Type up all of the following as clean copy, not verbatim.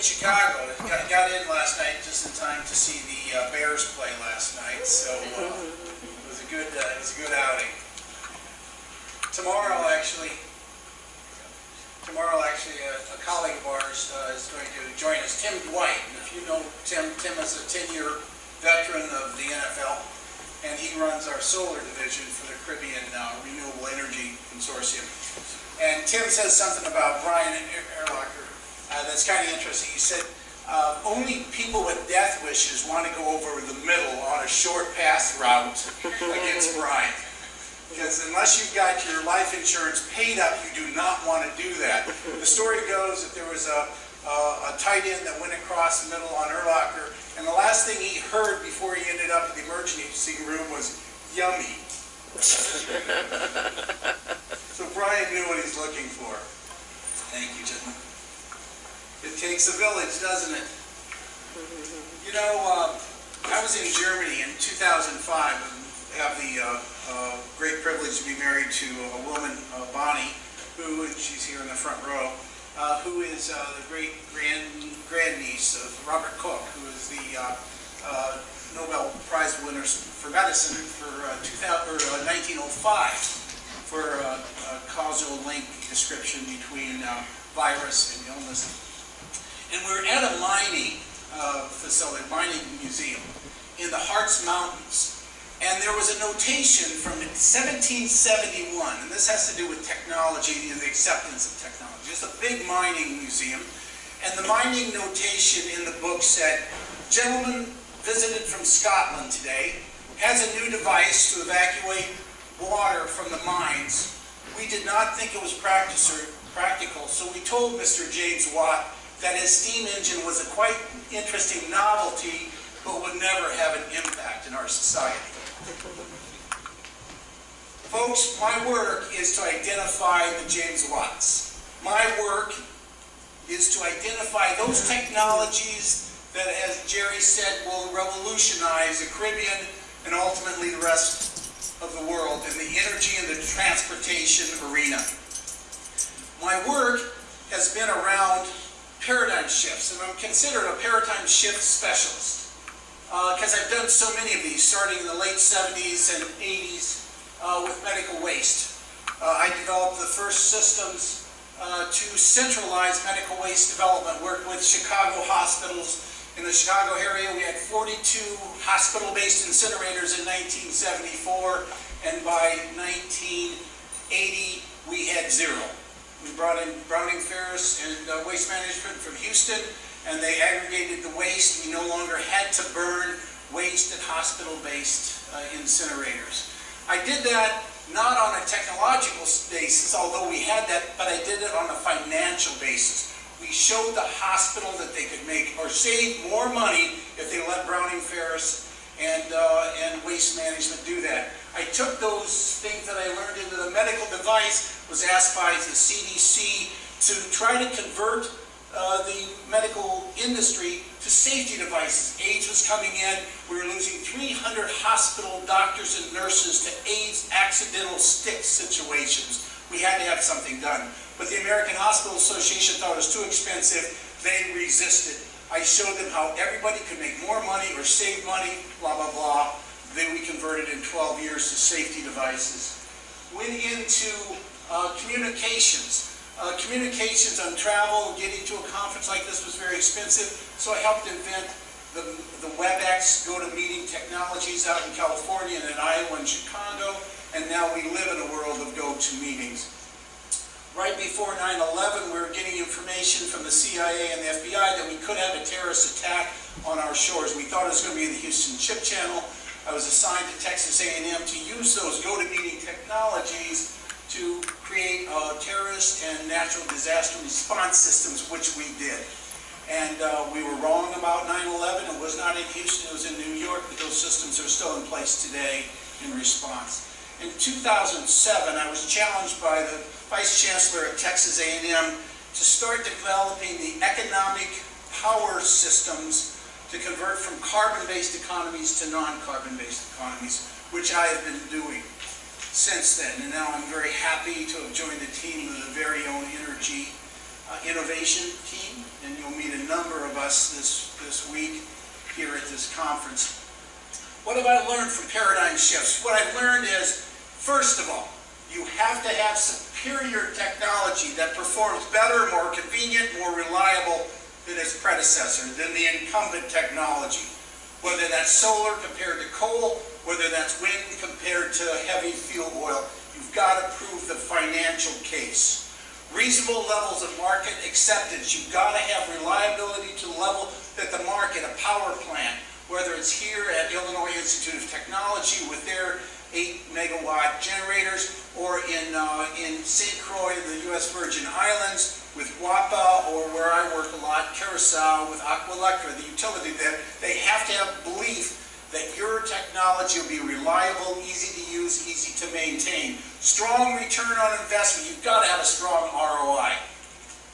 in Chicago. Got in last night just in time to see the Bears play last night, so it was a good outing. Tomorrow, actually, a colleague of ours is going to join us, Tim Dwight. And if you know Tim is a 10-year veteran of the NFL, and he runs our solar division for the Caribbean Renewable Energy Consortium. And Tim says something about Brian Erlacher that's kind of interesting. He said, only people with death wishes want to go over the middle on a short path route against Brian. Because unless you've got your life insurance paid up, you do not want to do that. The story goes that there was a tight end that went across the middle on Erlacher, and the last thing he heard before he ended up in the emergency room was, "Yummy." So Brian knew what he's looking for. Thank you, gentlemen. It takes a village, doesn't it? You know, I was in Germany in 2005 and have the great privilege to be married to a woman, Bonnie, who, and she's here in the front row, who is the great grandniece of Robert Koch, who is the Nobel Prize winner for medicine for 1905 for a causal link description between virus and illness. And we're at a mining facility, mining museum in the Harz Mountains. And there was a notation from 1771, and this has to do with technology and the acceptance of technology. It's a big mining museum, and the mining notation in the book said, "Gentleman visited from Scotland today, has a new device to evacuate water from the mines. We did not think it was practical, so we told Mr. James Watt that his steam engine was a quite interesting novelty, but would never have an impact in our society." Folks, my work is to identify the James Watts. My work is to identify those technologies that, as Jerry said, will revolutionize the Caribbean and ultimately the rest of the world in the energy and the transportation arena. My work has been around paradigm shifts, and I'm considered a paradigm shift specialist. Because I've done so many of these, starting in the late 70s and 80s with medical waste. I developed the first systems to centralize medical waste development, worked with Chicago hospitals. In the Chicago area, we had 42 hospital-based incinerators in 1974, and by 1980, we had 0. We brought in Browning Ferris and Waste Management from Houston, and they aggregated the waste. We no longer had to burn waste at hospital-based incinerators. I did that not on a technological basis, although we had that, but I did it on a financial basis. We showed the hospital that they could make or save more money if they let Browning Ferris and Waste Management do that. I took those things that I learned into the medical device, was asked by the CDC to try to convert the medical industry to safety devices. AIDS was coming in. We were losing 300 hospital doctors and nurses to AIDS accidental stick situations. We had to have something done. But the American Hospital Association thought it was too expensive. They resisted. I showed them how everybody could make more money or save money, blah, blah, blah. Then we converted in 12 years to safety devices. Went into communications. Communications on travel, getting to a conference like this was very expensive, so I helped invent the WebEx GoToMeeting technologies out in California and in Iowa and Chicago, and now we live in a world of GoToMeetings. Right before 9/11, we were getting information from the CIA and the FBI that we could have a terrorist attack on our shores. We thought it was going to be in the Houston Ship Channel. I was assigned to Texas A&M to use those GoToMeeting technologies to create terrorist and natural disaster response systems, which we did. And we were wrong about 9/11. It was not in Houston, it was in New York, but those systems are still in place today in response. In 2007, I was challenged by the Vice Chancellor at Texas A&M to start developing the economic power systems to convert from carbon-based economies to non-carbon-based economies, which I have been doing since then. And now I'm very happy to have joined the team of the very own energy innovation team, and you'll meet a number of us this week here at this conference. What have I learned from paradigm shifts? What I've learned is, first of all, you have to have superior technology that performs better, more convenient, more reliable than its predecessor, than the incumbent technology. Whether that's solar compared to coal, whether that's wind compared to heavy fuel oil, you've got to prove the financial case. Reasonable levels of market acceptance. You've got to have reliability to the level that the market, a power plant, whether it's here at Illinois Institute of Technology with their 8-megawatt generators, or in St. Croix, the U.S. Virgin Islands, with WAPA, or where I work a lot, Curacao, with Aqua Electra, the utility there, they have to have belief that your technology will be reliable, easy to use, easy to maintain. Strong return on investment. You've got to have a strong ROI.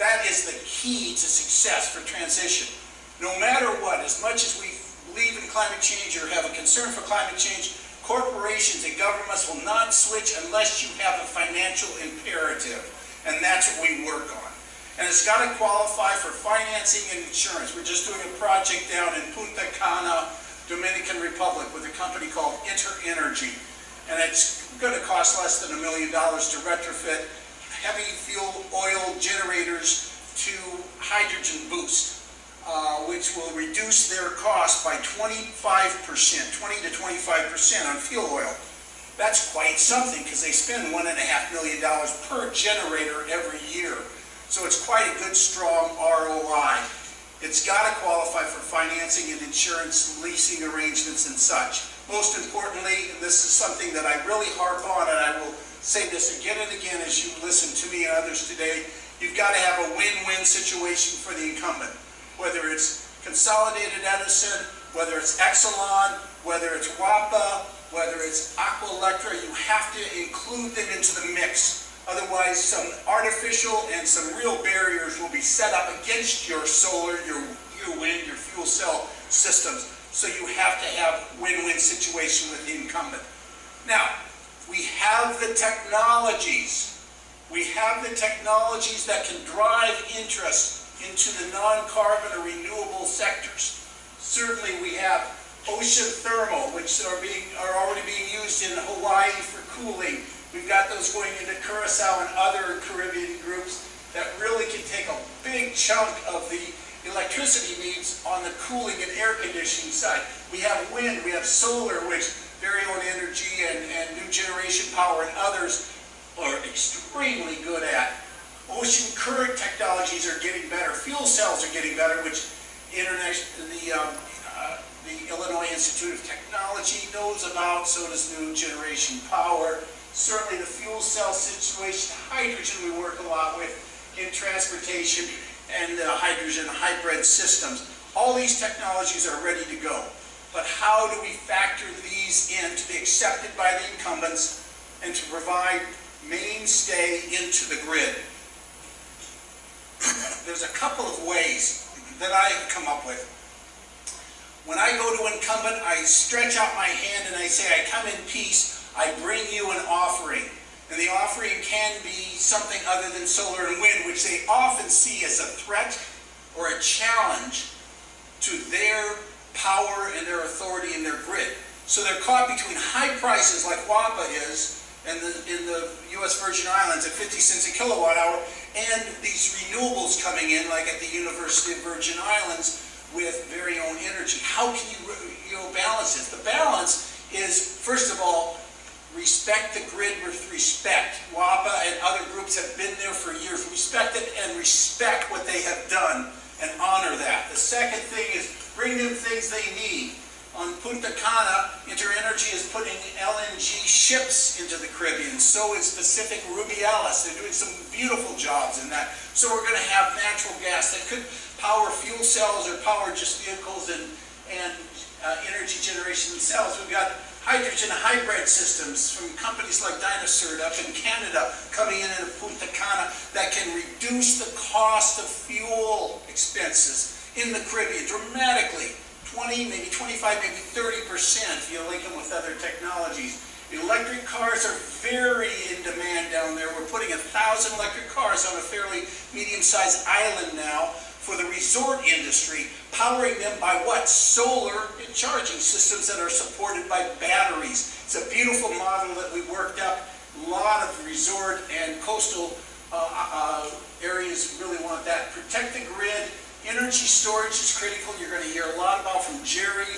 That is the key to success for transition. No matter what, as much as we believe in climate change or have a concern for climate change, corporations and governments will not switch unless you have a financial imperative. And that's what we work on. And it's got to qualify for financing and insurance. We're just doing a project down in Punta Cana, Dominican Republic, with a company called Energy. And it's going to cost less than $1 million to retrofit heavy fuel oil generators to hydrogen boost, which will reduce their cost by 25%, 20 to 25% on fuel oil. That's quite something, because they spend $1.5 million per generator every year. So it's quite a good, strong ROI. It's got to qualify for financing and insurance, leasing arrangements and such. Most importantly, and this is something that I really harp on, and I will say this again and again as you listen to me and others today, you've got to have a win-win situation for the incumbent. Whether it's Consolidated Edison, whether it's Exelon, whether it's WAPA, whether it's Aqua Electra, you have to include them into the mix. Otherwise, some artificial and some real barriers will be set up against your solar, your wind, your fuel cell systems. So you have to have a win-win situation with the incumbent. Now, we have the technologies. We have the technologies that can drive interest into the non-carbon or renewable sectors. Certainly we have ocean thermal, which are already being used in Hawaii for cooling. We've got those going into Curacao and other Caribbean groups that really can take a big chunk of the electricity needs on the cooling and air conditioning side. We have wind, we have solar, which Very Own Energy and New Generation Power and others are extremely good at. Ocean current technologies are getting better. Fuel cells are getting better, which the Illinois Institute of Technology knows about, so does New Generation Power. Certainly the fuel cell situation, hydrogen we work a lot with in transportation, and hydrogen hybrid systems. All these technologies are ready to go. But how do we factor these in to be accepted by the incumbents and to provide mainstay into the grid? There's a couple of ways that I have come up with. When I go to incumbent, I stretch out my hand and I say, I come in peace. I bring you an offering. And the offering can be something other than solar and wind, which they often see as a threat or a challenge to their power and their authority and their grid. So they're caught between high prices like WAPA is in the U.S. Virgin Islands at 50 cents a kilowatt hour, and these renewables coming in like at the University of Virgin Islands with Very Own Energy. How can you balance it? The balance is, first of all, respect the grid with respect. WAPA and other groups have been there for years. Respect it and respect what they have done and honor that. The second thing is bring them things they need. On Punta Cana, Energy is putting LNG ships into the Caribbean. So is Pacific Rubiales. They're doing some beautiful jobs in that. So we're going to have natural gas that could power fuel cells or power just vehicles and energy generation themselves. We've got hydrogen hybrid systems from companies like Dynasert up in Canada coming in Punta Cana that can reduce the cost of fuel expenses in the Caribbean dramatically. 20, maybe 25, maybe 30% if you link them with other technologies. Electric cars are very in demand down there. We're putting 1,000 electric cars on a fairly medium-sized island now for the resort industry, powering them by what? Solar and charging systems that are supported by batteries. It's a beautiful model that we worked up. A lot of resort and coastal areas really want that. Protect the grid. Energy storage is critical. You're going to hear a lot about from Jerry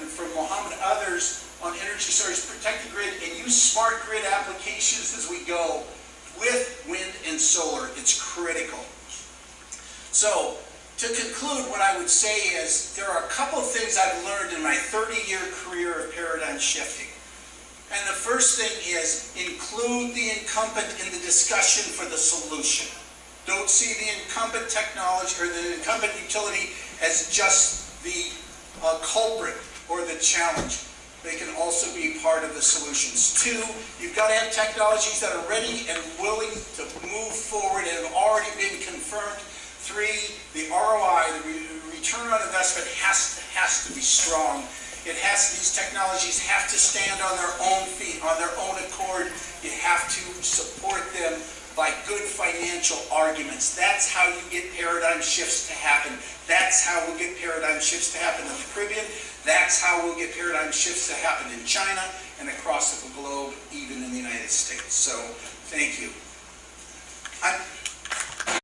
and from Mohammed, others, on energy storage. Protect the grid and use smart grid applications as we go with wind and solar. It's critical. So, to conclude, what I would say is there are a couple of things I've learned in my 30-year career of paradigm shifting. And the first thing is include the incumbent in the discussion for the solution. Don't see the incumbent technology or the incumbent utility as just the culprit or the challenge. They can also be part of the solutions. Two, you've got to have technologies that are ready and willing to move forward and have already been confirmed. Three, the ROI, the return on investment has to be strong. These technologies have to stand on their own feet, on their own accord. You have to support them by good financial arguments. That's how you get paradigm shifts to happen. That's how we'll get paradigm shifts to happen in the Caribbean. That's how we'll get paradigm shifts to happen in China and across the globe, even in the United States. So, thank you.